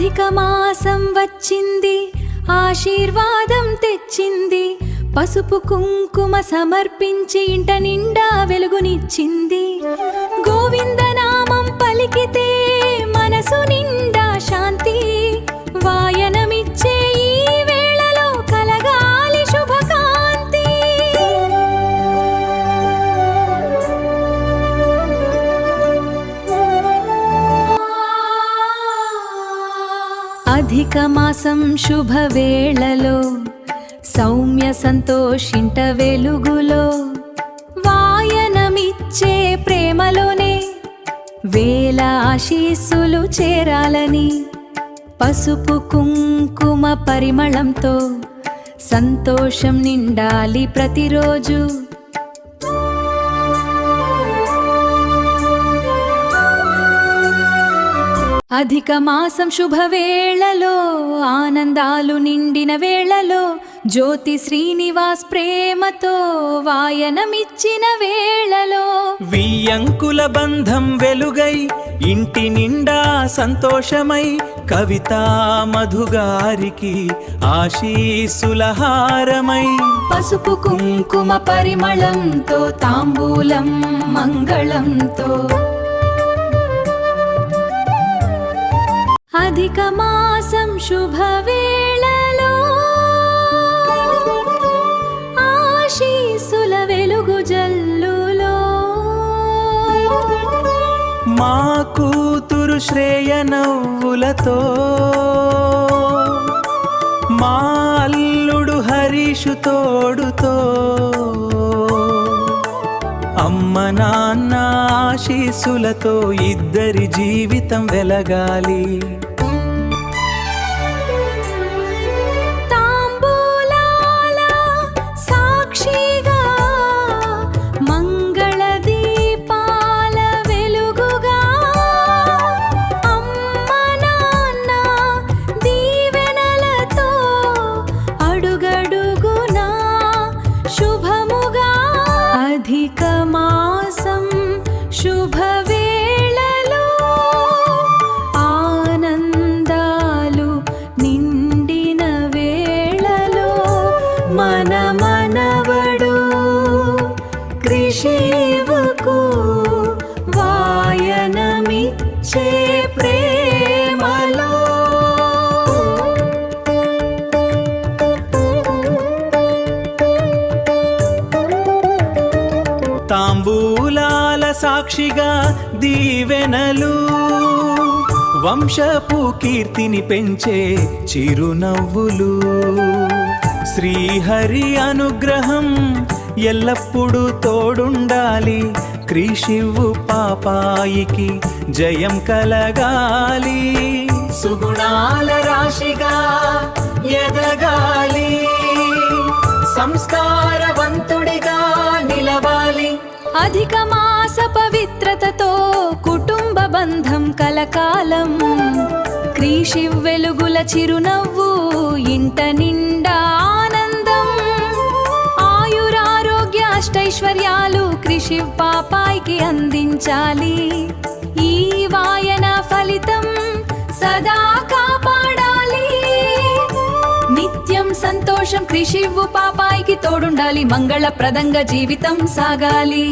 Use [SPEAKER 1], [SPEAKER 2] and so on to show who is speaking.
[SPEAKER 1] అధిక మాసం వచ్చింది, ఆశీర్వాదం తెచ్చింది, పసుపు కుంకుమ సమర్పించి ఇంట నిండా వెలుగునిచ్చింది. గోవిందనామం పలికితే మనసు నిండా శాంతి, వాయనమిచ్చే ఈ వేళలో కలగాలి శుభకాంతి. అధిక మాసం శుభవేళలో సౌమ్య సంతోషింట వెలుగులో, వాయనమిచ్చే ప్రేమలోనే వేల ఆశీస్సులు చేరాలని, పసుపు కుంకుమ పరిమళంతో సంతోషం నిండాలి ప్రతిరోజు. అధిక మాసం శుభవేళలో, ఆనందాలు నిండిన వేళలో, జ్యోతి శ్రీనివాస్ ప్రేమతో వాయనమిచ్చిన వేళలో,
[SPEAKER 2] వియ్యంకుల బంధం వెలుగై ఇంటి నిండా సంతోషమై, కవితా మధుగారికి ఆశీస్సుల హారమై,
[SPEAKER 1] పసుపు కుంకుమ పరిమళంతో తాంబూలం మంగళంతో. అధిక మాసం శుభవేళలో ఆశీస్సుల వెలుగు జల్లులో,
[SPEAKER 2] మా కూతురు శ్రేయ నవ్వులతో, మా అల్లుడు హరీషు తోడుతో, అమ్మ నాన్న ఆశీస్సులతో ఇద్దరి జీవితం వెలగాలి.
[SPEAKER 1] తాంబూలాల సాక్షిగా మంగళ దీపాల వెలుగుగా, అమ్మ నాన్న దీవెనలతో అడుగడుగునా శుభముగా. అధిక మాసం శుభవేళలో ఆనందాలు నిండిన వేళలో, మన మనవడు కృషివుకు వాయనమిచ్చే ప్రేమలో.
[SPEAKER 2] తాంబూలాల సాక్షిగా దీవెనలు, వంశపు కీర్తిని పెంచే చిరునవ్వులు, శ్రీహరి అనుగ్రహం ఎల్లప్పుడూ తోడుండాలి. క్రీషివ్వు పాపాయికి జయం కలగాలి, సుగుణాల రాశిగా ఎదగాలి, సంస్కారవంతుడిగా నిలవాలి.
[SPEAKER 1] అధిక మాస పవిత్రతతో కుటుంబ బంధం కలకాలం, క్రీషివ్ వెలుగుల చిరునవ్వు ఇంట నిండా ఆనందం, ఆయురారోగ్య అష్టైశ్వర్యాలు క్రీషివ్ పాపాయికి అందించాలి. ఈ వాయన ఫలితం సదా కాపాడాలి. నిత్యం సంతోషం క్రీషివ్వు పాపాయికి తోడుండాలి, మంగళప్రదంగా జీవితం సాగాలి.